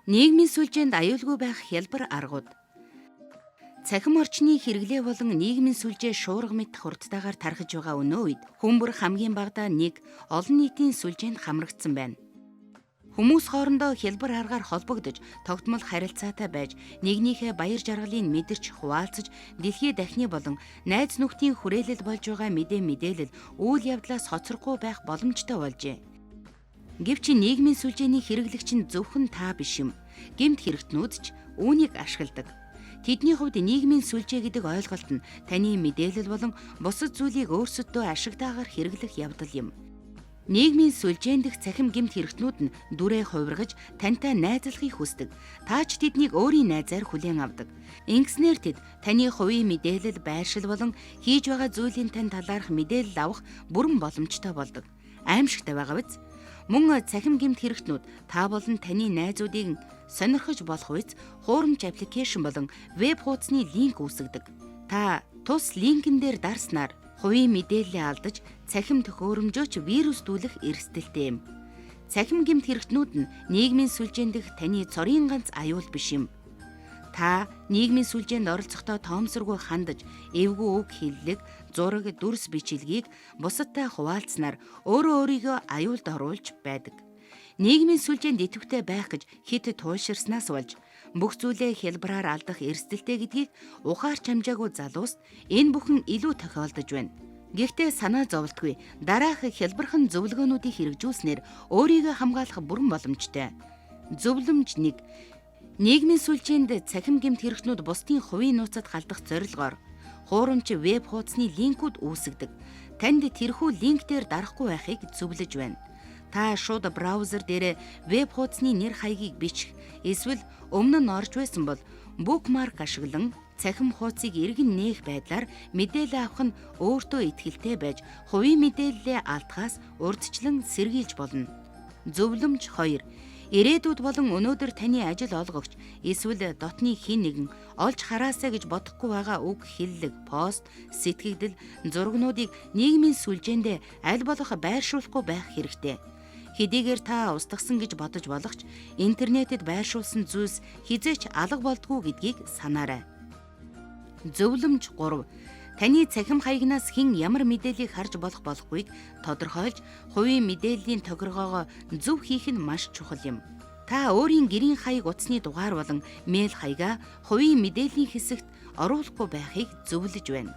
Нийгмийн сүлжээнд аюулгүй байх хялбар аргууд. Цахим орчны хэрэглээ болон нийгмийн сүлжээ шуурга мэт хурдтайгаар тархаж байгаа өнөө үед хүмүүр хамгийн багадаа нэг олон нийтийн сүлжээнд хамрагдсан байна. Хүмүүс хоорондоо хялбар аргаар холбогдож, тогтмол харилцаатай байж, нэгнийхээ баяр жаргалыг мэдэрч хуваалцаж, дэлхий дахны болон найз нөхдийн хүрээлэл болж байгаа мэдээлэл үйл явдлаас хоцрохгүй байх боломжтой болжээ. Гэвч нийгмийн сүлжээний хэрэглэгч нь зөвхөн та биш юм. Гэмт хэрэгтнүүд ч үүнийг ашигладаг. Тэдний хувьд нийгмийн сүлжээ гэдэг ойлголт нь таны мэдээлэл болон бусад зүйлийг өөрсөддөө ашигтайгаар хэрэглэх явдал юм. Нийгмийн сүлжээнд дэх цахим гэмт хэрэгтнүүд нь дүрээ хувиргаж тантай найзлахыг хүсдэг. Та ч тэднийг өөрийн найзаар хүлээн авдаг. Ингэснээр тэд таны хувийн мэдээлэл, байршил болон хийж байгаа зүйлийн тань талаарх мэдээлэл авах бүрэн боломжтой болдог. Аимшигтай байгаа биз? Мөн цахим гэмт хэрэгтнүүд та болон таны найзуудыг сонирхож болох үец хуурамч аппликейшн болон веб хуудасны линк үүсгэдэг. Та тус линкэн дээр дарснаар хувийн мэдээллээ алдаж цахим төхөөрөмжөөч вирусдүүлэх эрсдэлтэй юм. Цахим гэмт хэрэгтнүүд нь нийгмийн сүлжээнд дэх таны цорын ганц аюул биш юм. Та нийгмийн сүлжээнд оролцохдоо тоомсоргүй хандаж, эвгүй үг хэллэг, зураг, дүрс бичлэгийг бусадтай хуваалцсанаар өөрийгөө аюулд оруулж байдаг. Нийгмийн сүлжээнд идэвхтэй байх гэж хит туйлширснаас болж бүх зүйлээ хялбараар алдах эрсдэлтэй гэдгийг ухаарч хамжаагүй залуус энэ бүхэн илүү тохиолдож байна. Гэхдээ санаа зовлтгүй дараах хялбархан зөвлөгөөнүүдийг хэрэгжүүлснээр өөрийгөө хамгаалах бүрэн боломжтой. Зөвлөмж 1. Нийгмийн сүлжээнд цахим гэмт хэрэгтнүүд бусдын хувийн нууцад халдах зорилгоор хуурамч веб хуудасны линкүүд үүсгэдэг. Танд тэрхүү линк дээр дарахгүй байхыг зөвлөж байна. Та шууд браузер дээр веб хуудасны нэр хаягийг бичих, эсвэл өмнө нь орж байсан бол букмарк ашиглан цахим хуудсыг эргэн нээх байдлаар мэдээлэл авах нь өөртөө итгэлтэй байж, хувийн мэдээллээ алдахаас урьдчилан сэргийлж болно. Зөвлөмж 2. Ирээдүйд болон өнөөдөр таны ажил олгогч эсвэл дотны хэн нэгэн олж хараасаа гэж бодохгүй байгаа үг, хэллэг, пост, сэтгэгдэл, зургнуудыг нийгмийн сүлжээнд аль болох байршуулахгүй байх хэрэгтэй. Хэдийгээр та устгасан гэж бодож болох ч интернетэд байршуулсан зүйлс хизээч алга болдгоо гэдгийг санаарай. Зөвлөмж 3. Таны цахим хаягнаас хэн ямар мэдээллийг харж болохгүйг тодорхойлж, хувийн мэдээллийн тохиргоогоо зөв хийх нь маш чухал юм. Та өөрийн гэрийн хаяг утасны дугаар болон мэйл хаягаа хувийн мэдээллийн хэсэгт оруулахгүй байхыг зөвлөж байна.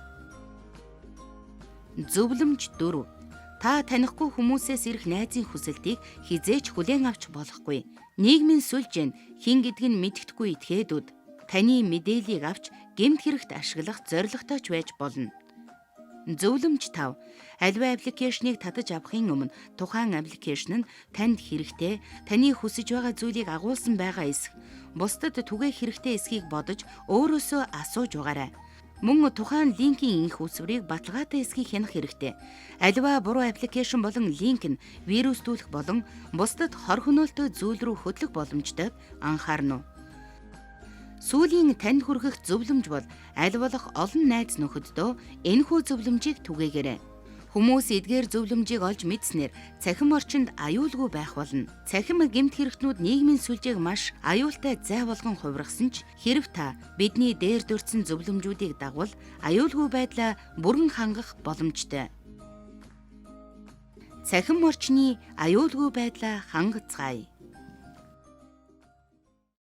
Зөвлөмж 4. Та танихгүй хүмүүсээс ирэх найзын хүсэлтийг хизээч хүлээн авч болохгүй. Нийгмийн сүлжээнд хэн гэдг нь мэддэхгүй этгээдүүд таны мэдээллийг авч гэмт хэрэгт ашиглах зорилготой ч байж болно. Зөвлөмж 5. Аливаа аппликейшнийг татаж авахын өмнө тухайн аппликейшн нь танд хэрэгтэй, таны хүсэж байгаа зүйлийг агуулсан байгаа эсэх, бусдад түгээх хэрэгтэй эсхийг бодож өөрөөсөө асууж угаарай. Мөн тухайн линкийн инх үсвэрийг баталгаатай эсхийг хянах хэрэгтэй. Аливаа буруу аппликейшн болон линк нь вирусдүүлэх болон бусдад хор хөнөөлтөй зүйл рүү хөдлөх боломжтойг анхаарна уу? Сүүлийн танд хүргэх зөвлөмж бол аль болох олон найз нөхөддөө энэхүү зөвлөмжийг түгээгээрэй. Хүмүүс эдгээр зөвлөмжийг олж мэдснээр цахим орчинд аюулгүй байх болно. Цахим гэмт хэрэгтнүүд нийгмийн сүлжээг маш аюултай зай болгон хувиргасан ч хэрэв та бидний дээр дурдсан зөвлөмжүүдийг дагвал аюулгүй байдлаа бүрэн хангах боломжтой. Цахим орчны аюулгүй байдлаа хангацгаая.